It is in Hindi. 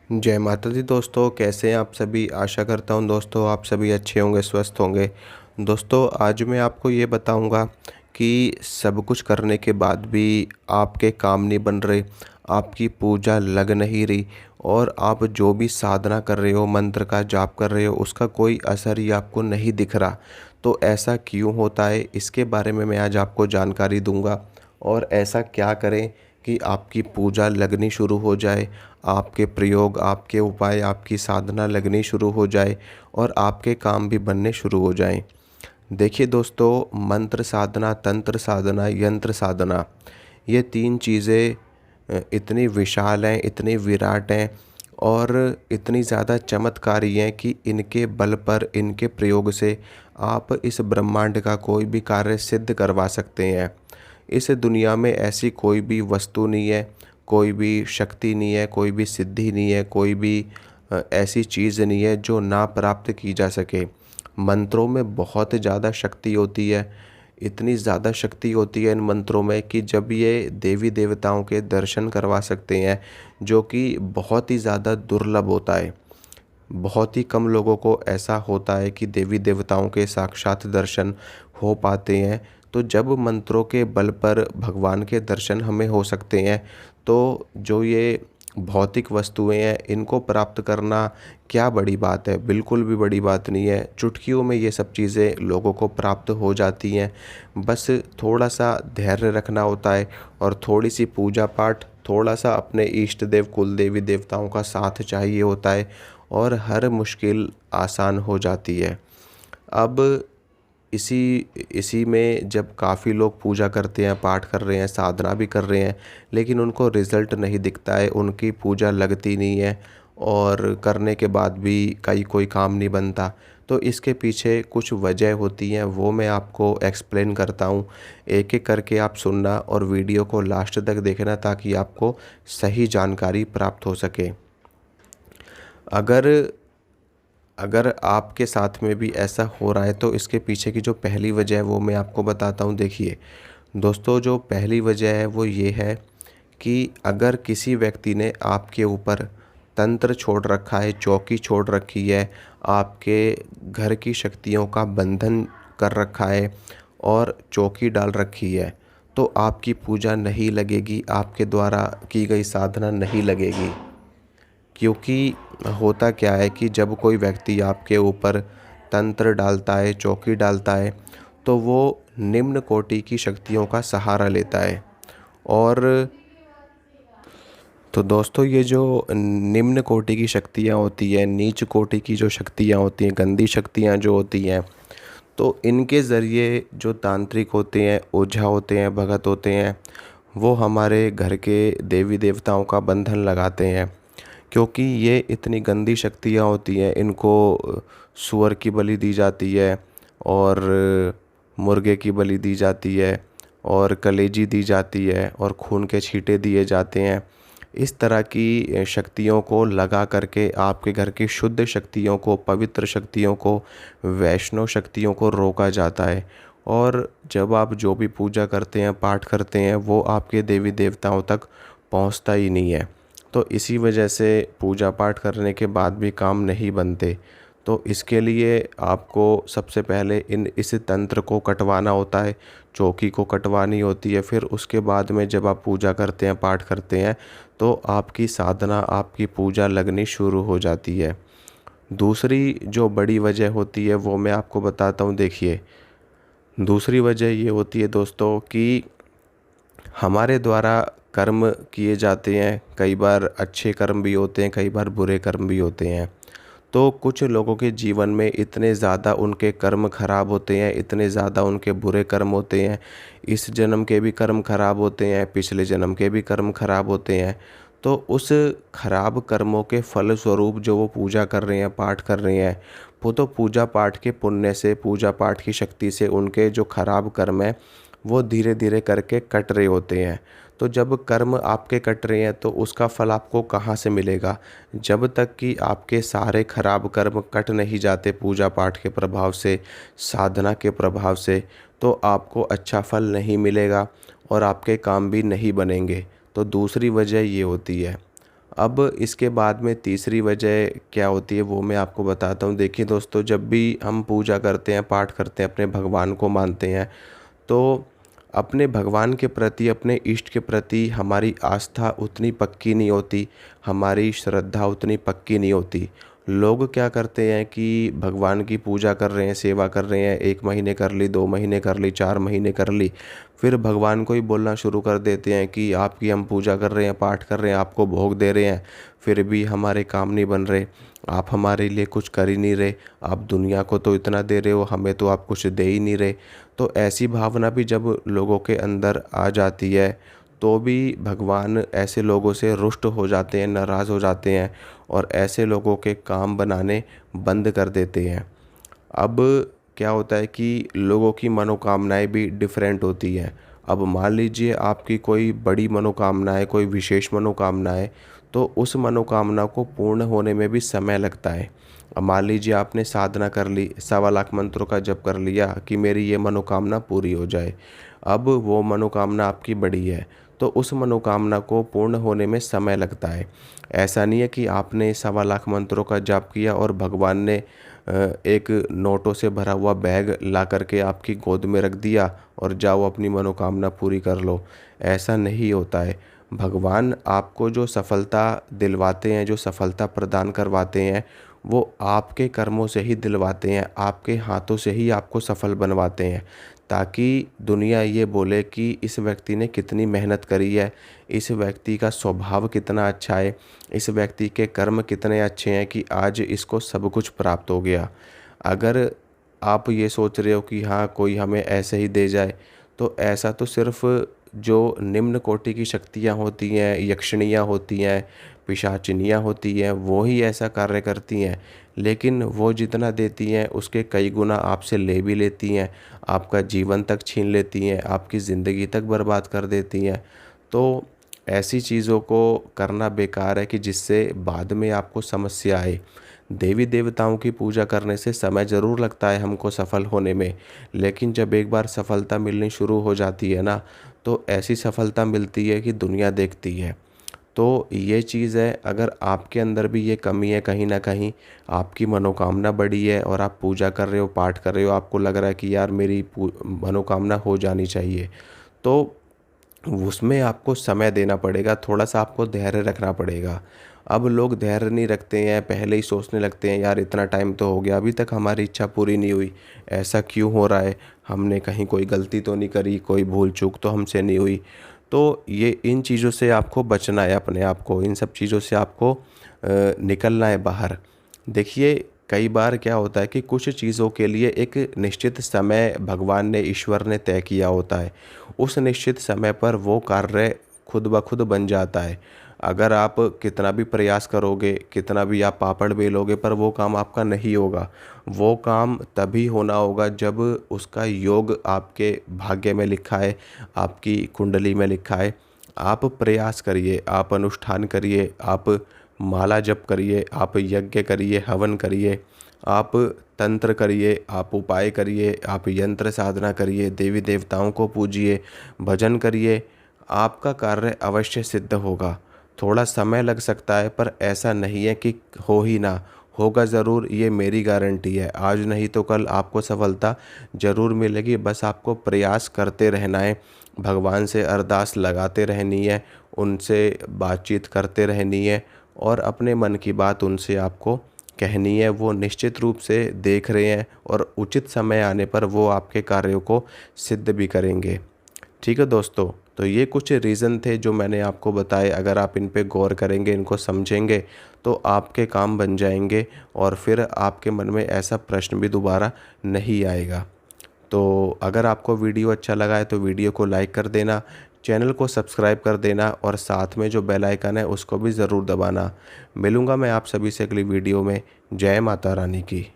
जय माता दी दोस्तों, कैसे हैं आप सभी। आशा करता हूं दोस्तों आप सभी अच्छे होंगे, स्वस्थ होंगे। दोस्तों आज मैं आपको ये बताऊंगा कि सब कुछ करने के बाद भी आपके काम नहीं बन रहे, आपकी पूजा लग नहीं रही और आप जो भी साधना कर रहे हो, मंत्र का जाप कर रहे हो, उसका कोई असर ही आपको नहीं दिख रहा। तो ऐसा क्यों होता है, इसके बारे में मैं आज आपको जानकारी दूंगा। और ऐसा क्या करें कि आपकी पूजा लगनी शुरू हो जाए, आपके प्रयोग, आपके उपाय, आपकी साधना लगनी शुरू हो जाए और आपके काम भी बनने शुरू हो जाएं। देखिए दोस्तों, मंत्र साधना, तंत्र साधना, यंत्र साधना, ये तीन चीज़ें इतनी विशाल हैं, इतनी विराट हैं और इतनी ज़्यादा चमत्कारी हैं कि इनके बल पर, इनके प्रयोग से आप इस ब्रह्मांड का कोई भी कार्य सिद्ध करवा सकते हैं। इस दुनिया में ऐसी कोई भी वस्तु नहीं है, कोई भी शक्ति नहीं है, कोई भी सिद्धि नहीं है, कोई भी ऐसी चीज़ नहीं है जो ना प्राप्त की जा सके। मंत्रों में बहुत ज़्यादा शक्ति होती है, इतनी ज़्यादा शक्ति होती है इन मंत्रों में कि जब ये देवी देवताओं के दर्शन करवा सकते हैं, जो कि बहुत ही ज़्यादा दुर्लभ होता है। बहुत ही कम लोगों को ऐसा होता है कि देवी देवताओं के साक्षात दर्शन हो पाते हैं। तो जब मंत्रों के बल पर भगवान के दर्शन हमें हो सकते हैं, तो जो ये भौतिक वस्तुएं हैं इनको प्राप्त करना क्या बड़ी बात है। बिल्कुल भी बड़ी बात नहीं है, चुटकियों में ये सब चीज़ें लोगों को प्राप्त हो जाती हैं। बस थोड़ा सा धैर्य रखना होता है और थोड़ी सी पूजा पाठ, थोड़ा सा अपने इष्ट देव, कुल देवी देवताओं का साथ चाहिए होता है और हर मुश्किल आसान हो जाती है। अब इसी इसी में जब काफ़ी लोग पूजा करते हैं, पाठ कर रहे हैं, साधना भी कर रहे हैं, लेकिन उनको रिज़ल्ट नहीं दिखता है, उनकी पूजा लगती नहीं है और करने के बाद भी कहीं कोई काम नहीं बनता। तो इसके पीछे कुछ वजह होती हैं, वो मैं आपको एक्सप्लेन करता हूँ। एक एक करके आप सुनना और वीडियो को लास्ट तक देखना ताकि आपको सही जानकारी प्राप्त हो सके। अगर अगर आपके साथ में भी ऐसा हो रहा है तो इसके पीछे की जो पहली वजह है वो मैं आपको बताता हूँ। देखिए दोस्तों, जो पहली वजह है वो ये है कि अगर किसी व्यक्ति ने आपके ऊपर तंत्र छोड़ रखा है, चौकी छोड़ रखी है, आपके घर की शक्तियों का बंधन कर रखा है और चौकी डाल रखी है, तो आपकी पूजा नहीं लगेगी, आपके द्वारा की गई साधना नहीं लगेगी। क्योंकि होता क्या है कि जब कोई व्यक्ति आपके ऊपर तंत्र डालता है, चौकी डालता है, तो वो निम्न कोटि की शक्तियों का सहारा लेता है। और तो दोस्तों, ये जो निम्न कोटि की शक्तियाँ होती हैं, नीच कोटि की जो शक्तियाँ होती हैं, गंदी शक्तियाँ जो होती हैं, तो इनके ज़रिए जो तांत्रिक होते हैं, ओझा होते हैं, भगत होते हैं, वो हमारे घर के देवी देवताओं का बंधन लगाते हैं। क्योंकि ये इतनी गंदी शक्तियाँ होती हैं, इनको सूअर की बलि दी जाती है और मुर्गे की बलि दी जाती है और कलेजी दी जाती है और खून के छींटे दिए जाते हैं। इस तरह की शक्तियों को लगा करके आपके घर की शुद्ध शक्तियों को, पवित्र शक्तियों को, वैष्णव शक्तियों को रोका जाता है। और जब आप जो भी पूजा करते हैं, पाठ करते हैं, वो आपके देवी देवताओं तक पहुंचता ही नहीं है। तो इसी वजह से पूजा पाठ करने के बाद भी काम नहीं बनते। तो इसके लिए आपको सबसे पहले इस तंत्र को कटवाना होता है, चौकी को कटवानी होती है। फिर उसके बाद में जब आप पूजा करते हैं, पाठ करते हैं, तो आपकी साधना, आपकी पूजा लगनी शुरू हो जाती है। दूसरी जो बड़ी वजह होती है वो मैं आपको बताता हूँ। देखिए, दूसरी वजह ये होती है दोस्तों कि हमारे द्वारा कर्म किए जाते हैं। कई बार अच्छे कर्म भी होते हैं, कई बार बुरे कर्म भी होते हैं। तो कुछ लोगों के जीवन में इतने ज़्यादा उनके कर्म खराब होते हैं, इतने ज़्यादा उनके बुरे कर्म होते हैं, इस जन्म के भी कर्म खराब होते हैं, पिछले जन्म के भी कर्म खराब होते हैं। तो उस खराब कर्मों के फल स्वरूप जो वो पूजा कर रहे हैं, पाठ कर रहे हैं, वो तो पूजा पाठ के पुण्य से, पूजा पाठ की शक्ति से उनके जो खराब कर्म है वो धीरे धीरे करके कट रहे होते हैं। तो जब कर्म आपके कट रहे हैं तो उसका फल आपको कहाँ से मिलेगा। जब तक कि आपके सारे खराब कर्म कट नहीं जाते पूजा पाठ के प्रभाव से, साधना के प्रभाव से, तो आपको अच्छा फल नहीं मिलेगा और आपके काम भी नहीं बनेंगे। तो दूसरी वजह ये होती है। अब इसके बाद में तीसरी वजह क्या होती है वो मैं आपको बताता हूँ। देखिए दोस्तों, जब भी हम पूजा करते हैं, पाठ करते हैं, अपने भगवान को मानते हैं, तो अपने भगवान के प्रति, अपने इष्ट के प्रति हमारी आस्था उतनी पक्की नहीं होती, हमारी श्रद्धा उतनी पक्की नहीं होती। लोग क्या करते हैं कि भगवान की पूजा कर रहे हैं, सेवा कर रहे हैं, 1 महीने कर ली, 2 महीने कर ली, 4 महीने कर ली, फिर भगवान को ही बोलना शुरू कर देते हैं कि आपकी हम पूजा कर रहे हैं, पाठ कर रहे हैं, आपको भोग दे रहे हैं, फिर भी हमारे काम नहीं बन रहे, आप हमारे लिए कुछ कर ही नहीं रहे, आप दुनिया को तो इतना दे रहे हो, हमें तो आप कुछ दे ही नहीं रहे। तो ऐसी भावना भी जब लोगों के अंदर आ जाती है, तो भी भगवान ऐसे लोगों से रुष्ट हो जाते हैं, नाराज़ हो जाते हैं और ऐसे लोगों के काम बनाने बंद कर देते हैं। अब क्या होता है कि लोगों की मनोकामनाएं भी डिफरेंट होती हैं। अब मान लीजिए आपकी कोई बड़ी मनोकामना है, कोई विशेष मनोकामना है, तो उस मनोकामना को पूर्ण होने में भी समय लगता है। अब मान लीजिए आपने साधना कर ली, 1.25 लाख मंत्रों का जप कर लिया कि मेरी ये मनोकामना पूरी हो जाए। अब वो मनोकामना आपकी बड़ी है, तो उस मनोकामना को पूर्ण होने में समय लगता है। ऐसा नहीं है कि आपने 1.25 लाख मंत्रों का जाप किया और भगवान ने एक नोटों से भरा हुआ बैग ला करके आपकी गोद में रख दिया और जाओ अपनी मनोकामना पूरी कर लो। ऐसा नहीं होता है। भगवान आपको जो सफलता दिलवाते हैं, जो सफलता प्रदान करवाते हैं, वो आपके कर्मों से ही दिलवाते हैं, आपके हाथों से ही आपको सफल बनवाते हैं, ताकि दुनिया ये बोले कि इस व्यक्ति ने कितनी मेहनत करी है, इस व्यक्ति का स्वभाव कितना अच्छा है, इस व्यक्ति के कर्म कितने अच्छे हैं कि आज इसको सब कुछ प्राप्त हो गया। अगर आप ये सोच रहे हो कि हाँ कोई हमें ऐसे ही दे जाए, तो ऐसा तो सिर्फ जो निम्न कोटि की शक्तियाँ होती हैं, यक्षिणियाँ होती हैं, पिशाचिनियाँ होती हैं, वो ही ऐसा कार्य करती हैं। लेकिन वो जितना देती हैं उसके कई गुना आपसे ले भी लेती हैं, आपका जीवन तक छीन लेती हैं, आपकी ज़िंदगी तक बर्बाद कर देती हैं। तो ऐसी चीज़ों को करना बेकार है कि जिससे बाद में आपको समस्या आए। देवी देवताओं की पूजा करने से समय ज़रूर लगता है हमको सफल होने में, लेकिन जब एक बार सफलता मिलनी शुरू हो जाती है ना, तो ऐसी सफलता मिलती है कि दुनिया देखती है। तो ये चीज़ है, अगर आपके अंदर भी ये कमी है कहीं ना कहीं, आपकी मनोकामना बड़ी है और आप पूजा कर रहे हो, पाठ कर रहे हो, आपको लग रहा है कि यार मेरी मनोकामना हो जानी चाहिए, तो उसमें आपको समय देना पड़ेगा, थोड़ा-सा आपको धैर्य रखना पड़ेगा। अब लोग धैर्य नहीं रखते हैं, पहले ही सोचने लगते हैं यार इतना टाइम तो हो गया, अभी तक हमारी इच्छा पूरी नहीं हुई, ऐसा क्यों हो रहा है? हमने कहीं कोई गलती तो नहीं करी, कोई भूल-चूक तो हमसे नहीं हुई? तो ये इन चीज़ों से आपको बचना है अपने आप को, इन सब चीज़ों से आपको निकलना है बाहर। देखिए, कई बार क्या होता है कि कुछ चीज़ों के लिए एक निश्चित समय भगवान ने, ईश्वर ने तय किया होता है। उस निश्चित समय पर वो कार्य खुद ब खुद बन जाता है। अगर आप कितना भी प्रयास करोगे, कितना भी आप पापड़ बेलोगे, पर वो काम आपका नहीं होगा। वो काम तभी होना होगा जब उसका योग आपके भाग्य में लिखा है, आपकी कुंडली में लिखा है। आप प्रयास करिए, आप अनुष्ठान करिए, आप माला जप करिए, आप यज्ञ करिए, हवन करिए, आप तंत्र करिए, आप उपाय करिए, आप यंत्र साधना करिए, देवी देवताओं को पूजिए, भजन करिए, आपका कार्य अवश्य सिद्ध होगा। थोड़ा समय लग सकता है, पर ऐसा नहीं है कि हो ही ना, होगा ज़रूर, ये मेरी गारंटी है। आज नहीं तो कल आपको सफलता ज़रूर मिलेगी, बस आपको प्रयास करते रहना है, भगवान से अरदास लगाते रहनी है, उनसे बातचीत करते रहनी है और अपने मन की बात उनसे आपको कहनी है। वो निश्चित रूप से देख रहे हैं और उचित समय आने पर वो आपके कार्यों को सिद्ध भी करेंगे। ठीक है दोस्तों, तो ये कुछ रीज़न थे जो मैंने आपको बताए। अगर आप इन पे गौर करेंगे, इनको समझेंगे, तो आपके काम बन जाएंगे और फिर आपके मन में ऐसा प्रश्न भी दोबारा नहीं आएगा। तो अगर आपको वीडियो अच्छा लगा है तो वीडियो को लाइक कर देना, चैनल को सब्सक्राइब कर देना और साथ में जो बेल आइकन है उसको भी ज़रूर दबाना। मिलूँगा मैं आप सभी से अगली वीडियो में। जय माता रानी की।